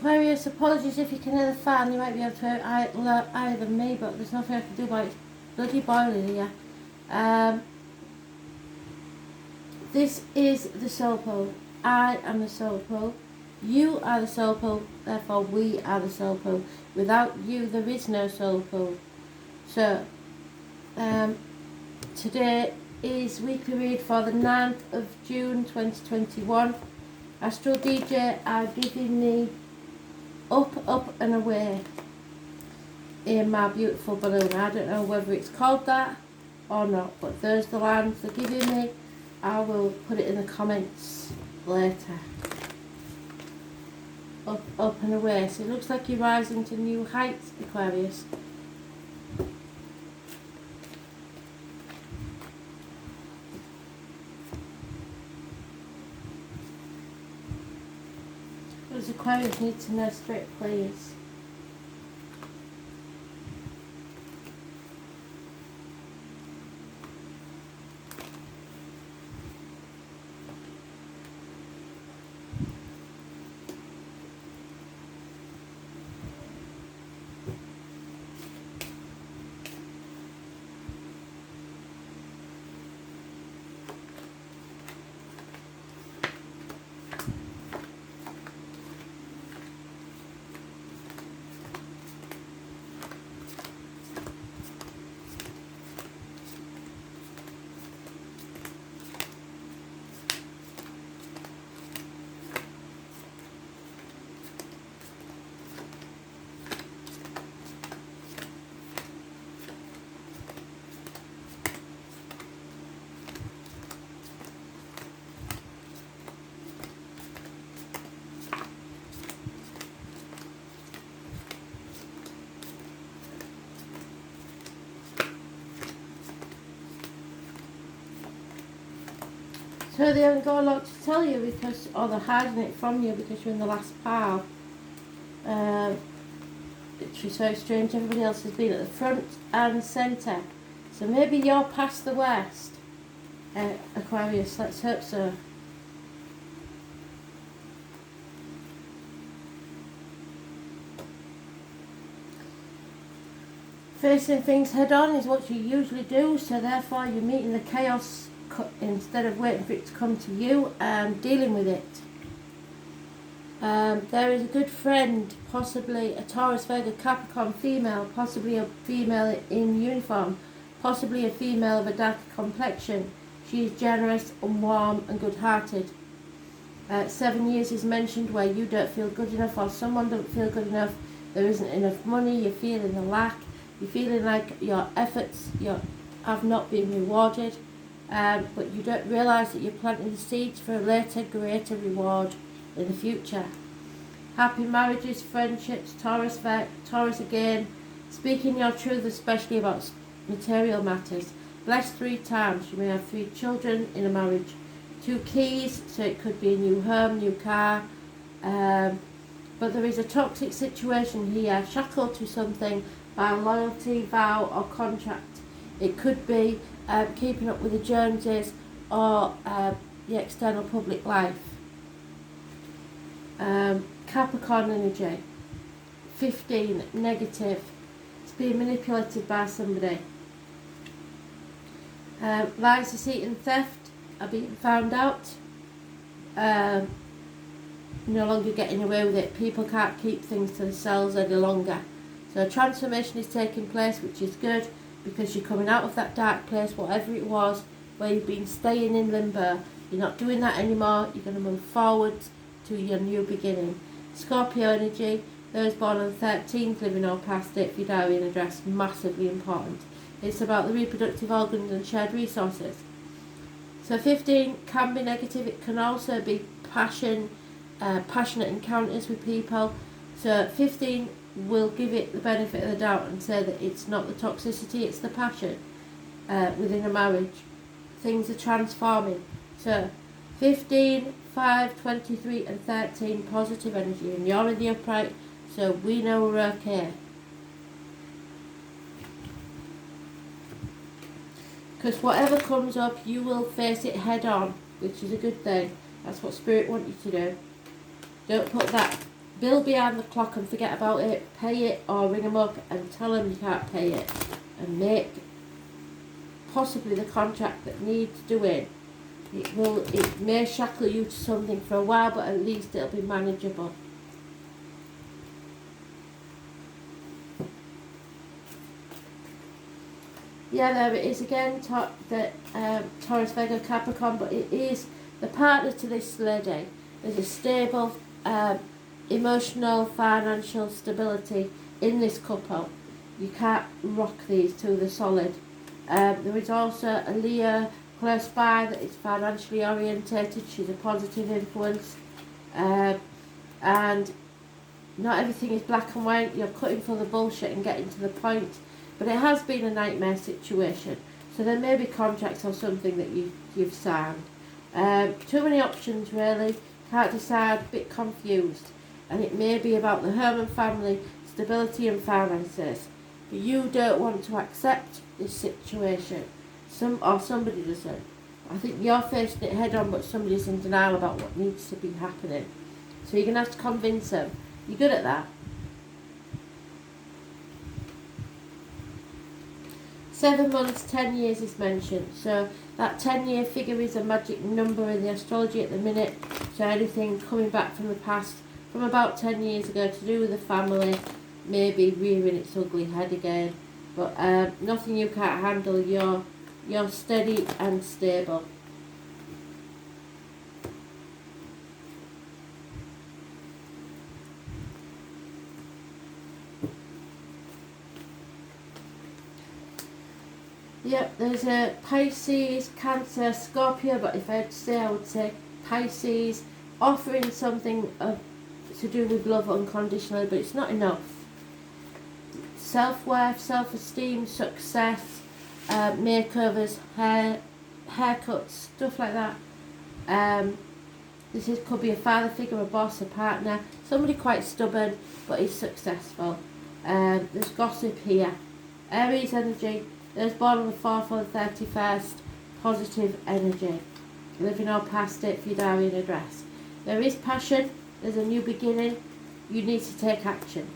Aquarius, apologies if you can hear the fan. You might be able to hear it higher than me, but there's nothing I can do about it. It's bloody boiling here. This is the soul pole. I am the soul pole. You are the soul pole. Therefore, we are the soul pole. Without you, there is no soul pole. So, today is weekly read for the 9th of June 2021. Astral DJ are giving me up, up and away in my beautiful balloon. I don't know whether it's called that or not, but there's the lines they're giving me. I will put it in the comments later. Up, up and away. So it looks like you're rising to new heights, Aquarius. Does Aquarius need to know straight, please? So they haven't got a lot to tell you because, or they're hiding it from you because you're in the last pile. Which is very strange. Everybody else has been at the front and centre. So maybe you're past the worst, Aquarius. Let's hope so. Facing things head on is what you usually do, so therefore you're meeting the chaos instead of waiting for it to come to you and dealing with it. There is a good friend, possibly a Taurus, Virgo, Capricorn female, possibly a female in uniform, possibly a female of a darker complexion. She is generous and warm and good-hearted. 7 years is mentioned where you don't feel good enough or someone don't feel good enough. There isn't enough money, you're feeling the lack, you're feeling like your efforts have not been rewarded. But you don't realise that you're planting the seeds for a later, greater reward in the future. Happy marriages, friendships, Taurus again. Speaking your truth, especially about material matters. Blessed 3 times. You may have 3 children in a marriage. 2 keys, so it could be a new home, new car. But there is a toxic situation here, shackled to something by a loyalty, vow or contract. It could be keeping up with the Joneses or the external public life. Capricorn Energy, 15, negative. It's being manipulated by somebody. Lies, deceit and theft are being found out. No longer getting away with it. People can't keep things to themselves any longer. So a transformation is taking place, which is good, because you're coming out of that dark place, whatever it was, where you've been staying in limbo. You're not doing that anymore. You're going to move forward to your new beginning. Scorpio Energy, those born on the 13th, living or past date for your diary and address, massively important. It's about the reproductive organs and shared resources. So 15 can be negative. It can also be passionate encounters with people. So 15 will give it the benefit of the doubt and say that it's not the toxicity, it's the passion within a marriage. Things are transforming. So 15, 5, 23 and 13, positive energy, and you're in the upright, so we know we're okay. Because whatever comes up, you will face it head on, which is a good thing. That's what Spirit wants you to do. Don't put that bill behind the clock and forget about it, pay it, or ring them up and tell them you can't pay it, and make possibly the contract that needs doing. It may shackle you to something for a while, but at least it'll be manageable. Yeah, there it is again, Taurus, Virgo, Capricorn, but it is the partner to this lady. There's a stable, emotional, financial stability in this couple. You can't rock these two, they're solid. There is also a Leo close by that is financially orientated. She's a positive influence. And not everything is black and white. You're cutting for the bullshit and getting to the point. But it has been a nightmare situation. So there may be contracts or something that you've signed. Too many options really. Can't decide, a bit confused. And it may be about the home and family, stability and finances. But you don't want to accept this situation. Somebody doesn't. I think you're facing it head on, but somebody's in denial about what needs to be happening. So you're going to have to convince them. You're good at that. 7 months, 10 years is mentioned. So that 10-year figure is a magic number in the astrology at the minute. So anything coming back from the past, from about 10 years ago, to do with the family, maybe rearing its ugly head again. But nothing you can't handle. You're steady and stable. Yep, there's a Pisces, Cancer, Scorpio, but if I had to say, I would say Pisces, offering something to do with love unconditionally, but it's not enough. Self-worth, self-esteem, success, makeovers, haircuts, stuff like that. Could be a father figure, a boss, a partner, somebody quite stubborn, but is successful. There's gossip here. Aries energy. Those born on the 4th or the 31st, positive energy. Living or past it for your diary and address. There is passion, there's a new beginning, you need to take action.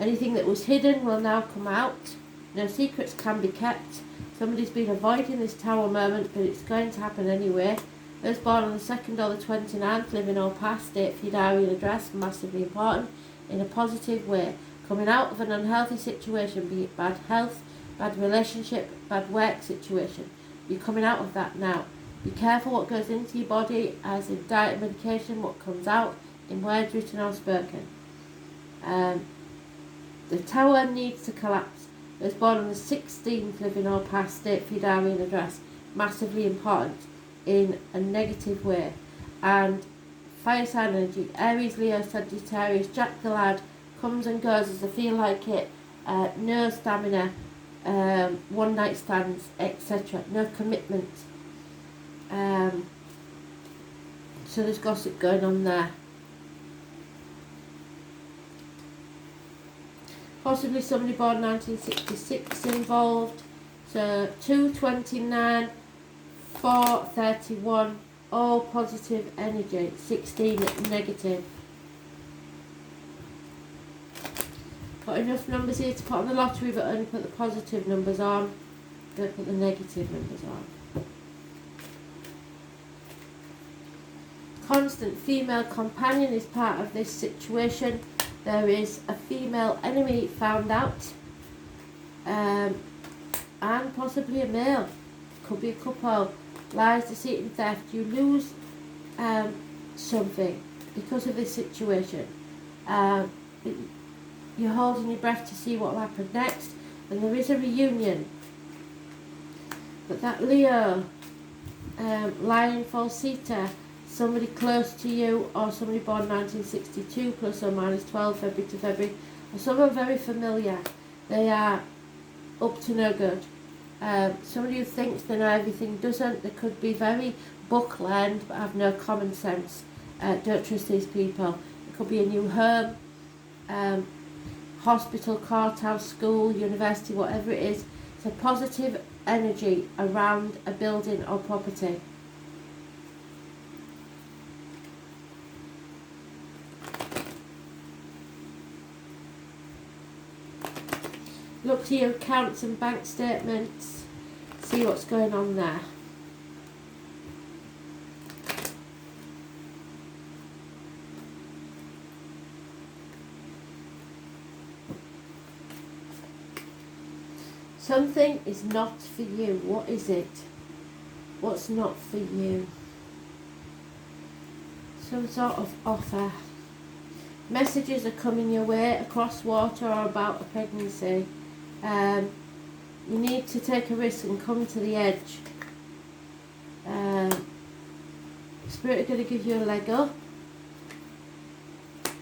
Anything that was hidden will now come out. No secrets can be kept. Somebody's been avoiding this tower moment, but it's going to happen anyway. Those born on the 2nd or the 29th, living or past it for your diary and address, massively important, in a positive way. Coming out of an unhealthy situation, be it bad health, bad relationship, bad work situation. You're coming out of that now. Be careful what goes into your body, as in diet and medication, what comes out in words written or spoken. The tower needs to collapse. Those born on the 16th, living or past it for your diary and address, massively important in a negative way. And fire sign energy, Aries, Leo, Sagittarius, Jack the Lad, comes and goes as I feel like it. No stamina. One night stands, etc. No commitment. So there's gossip going on there. Possibly somebody born 1966 involved. So 229, 431, all positive energy. 16 negative. Got enough numbers here to put on the lottery, but only put the positive numbers on. Don't put the negative numbers on. Constant female companion is part of this situation. There is a female enemy found out, and possibly a male. Could be a couple. Lies, deceit and theft. You lose something because of this situation. You're holding your breath to see what will happen next, and there is a reunion. But that Leo, Lion Falsita, somebody close to you, or somebody born 1962, plus or minus 12, February to February, or someone very familiar. They are up to no good. Somebody who thinks they know everything doesn't. They could be very book-learned but have no common sense. Don't trust these people. It could be a new home, hospital, courthouse, school, university, whatever it is. It's a positive energy around a building or property. Look to your accounts and bank statements. See what's going on there. Something is not for you. What is it? What's not for you? Some sort of offer. Messages are coming your way across water or about a pregnancy. You need to take a risk and come to the edge. Spirit are going to give you a leg up.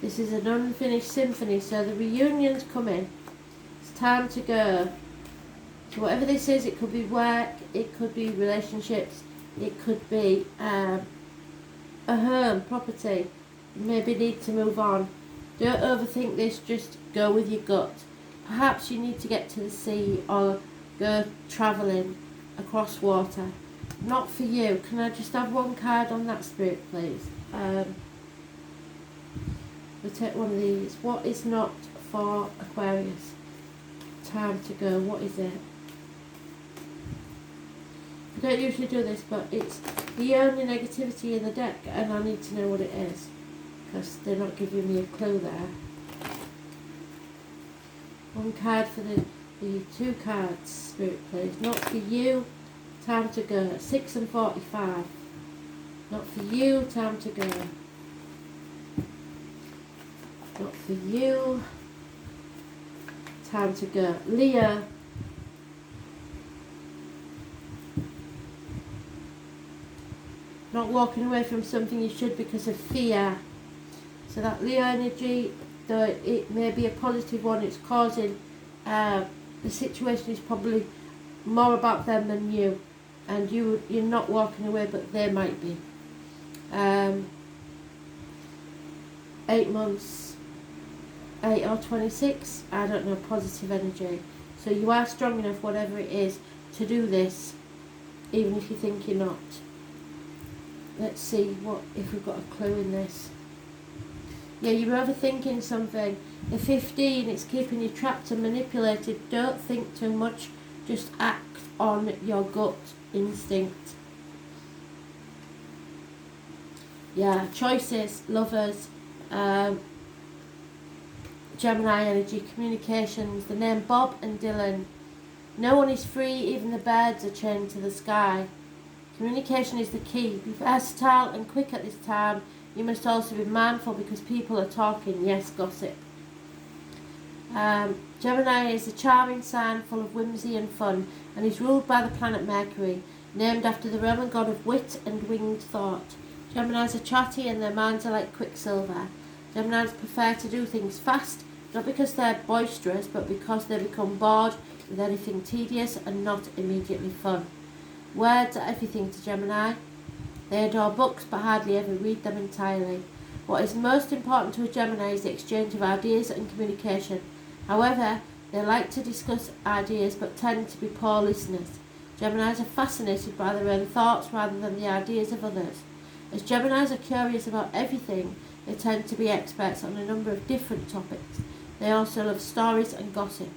This is an unfinished symphony, so the reunion's coming. It's time to go. So whatever this is, it could be work, it could be relationships, it could be a home, property. You maybe need to move on. Don't overthink this, just go with your gut. Perhaps you need to get to the sea or go travelling across water. Not for you. Can I just have one card on that, Spirit, please? We'll take one of these. What is not for Aquarius? Time to go. What is it? I don't usually do this, but it's the only negativity in the deck, and I need to know what it is, because they're not giving me a clue there. One card for the two cards, Spirit, please. Not for you, time to go. 6 and 45. Not for you, time to go. Not for you, time to go. Leo. Not walking away from something you should because of fear. So that Leo energy, though it may be a positive one, it's causing the situation is probably more about them than you, and you're not walking away, but they might be. 8 months, 8 or 26, I don't know, positive energy. So you are strong enough, whatever it is, to do this, even if you think you're not. Let's see if we've got a clue in this. Yeah, you're overthinking something. The 15, it's keeping you trapped and manipulated. Don't think too much. Just act on your gut instinct. Yeah, choices, lovers, Gemini energy, communications, the name Bob and Dylan. No one is free, even the birds are chained to the sky. Communication is the key. Be versatile and quick at this time. You must also be mindful because people are talking. Yes, gossip. Gemini is a charming sign full of whimsy and fun, and is ruled by the planet Mercury, named after the Roman god of wit and winged thought. Geminis are chatty and their minds are like quicksilver. Geminis prefer to do things fast, not because they're boisterous, but because they become bored with anything tedious and not immediately fun. Words are everything to Gemini. They adore books but hardly ever read them entirely. What is most important to a Gemini is the exchange of ideas and communication. However, they like to discuss ideas but tend to be poor listeners. Geminis are fascinated by their own thoughts rather than the ideas of others. As Geminis are curious about everything, they tend to be experts on a number of different topics. They also love stories and gossip.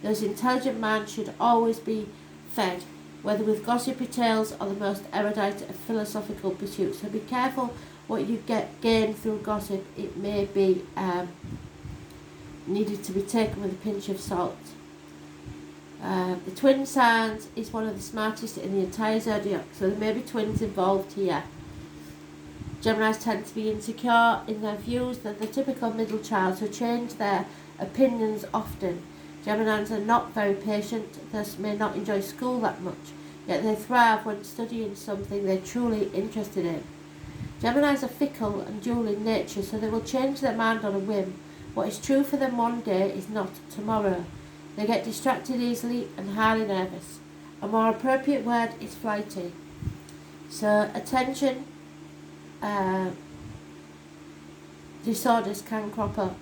Those intelligent minds should always be fed, whether with gossipy tales or the most erudite of philosophical pursuits. So be careful what you gain through gossip. It may be needed to be taken with a pinch of salt. The twin signs is one of the smartest in the entire zodiac, so there may be twins involved here. Geminis tend to be insecure in their views. They're the typical middle child who change their opinions often. Geminis are not very patient, thus may not enjoy school that much, yet they thrive when studying something they're truly interested in. Geminis are fickle and dual in nature, so they will change their mind on a whim. What is true for them one day is not tomorrow. They get distracted easily and highly nervous. A more appropriate word is flighty. So attention disorders can crop up.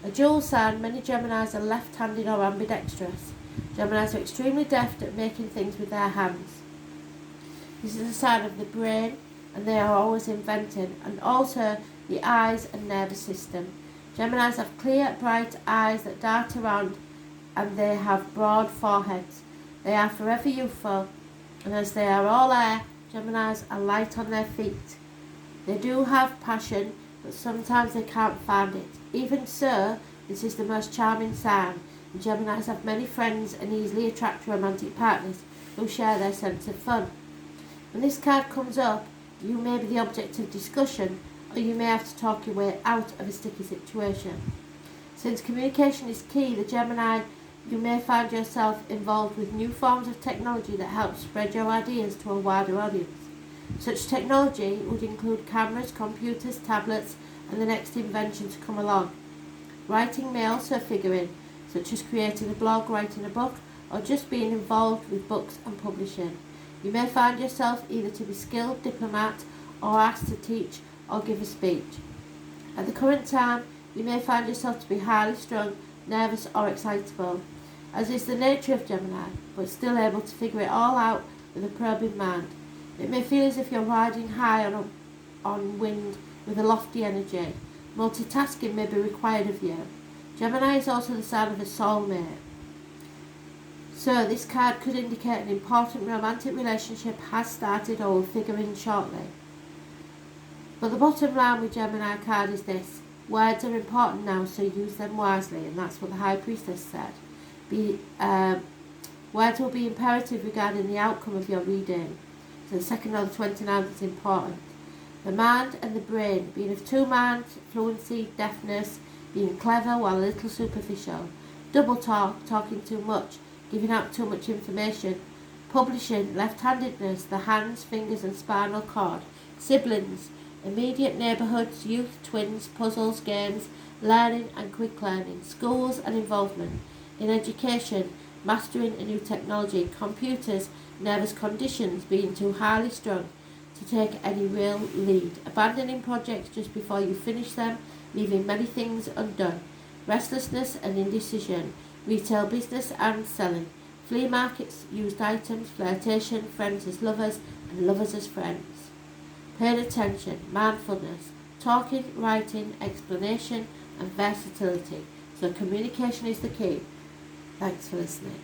A dual sign, many Geminis are left-handed or ambidextrous. Geminis are extremely deft at making things with their hands. This is a sign of the brain, and they are always inventing, and also the eyes and nervous system. Geminis have clear, bright eyes that dart around and they have broad foreheads. They are forever youthful, and as they are all air, Geminis are light on their feet. They do have passion, but sometimes they can't find it. Even so, this is the most charming sign, and Geminis have many friends and easily attract romantic partners who share their sense of fun. When this card comes up, you may be the object of discussion, or you may have to talk your way out of a sticky situation. Since communication is key, the Gemini, you may find yourself involved with new forms of technology that help spread your ideas to a wider audience. Such technology would include cameras, computers, tablets, and the next invention to come along. Writing may also figure in, such as creating a blog, writing a book, or just being involved with books and publishing. You may find yourself either to be skilled diplomat or asked to teach or give a speech. At the current time, you may find yourself to be highly strung, nervous or excitable, as is the nature of Gemini, but still able to figure it all out with a probing mind. It may feel as if you're riding high on wind with a lofty energy. Multitasking may be required of you. Gemini is also the sign of a soulmate. So this card could indicate an important romantic relationship has started or will figure in shortly. But the bottom line with Gemini card is this: words are important now, so use them wisely, and that's what the High Priestess said. Words will be imperative regarding the outcome of your reading. So the 2nd or the 29th is important. The mind and the brain, being of two minds, fluency, deafness, being clever while a little superficial, double talk, talking too much, giving out too much information, publishing, left-handedness, the hands, fingers and spinal cord, siblings, immediate neighbourhoods, youth, twins, puzzles, games, learning and quick learning, schools and involvement, in education, mastering a new technology, computers, nervous conditions, being too highly strung to take any real lead, abandoning projects just before you finish them, leaving many things undone, restlessness and indecision, retail business and selling, flea markets, used items, flirtation, friends as lovers and lovers as friends. Paying attention, mindfulness, talking, writing, explanation and versatility. So communication is the key. Thanks for listening.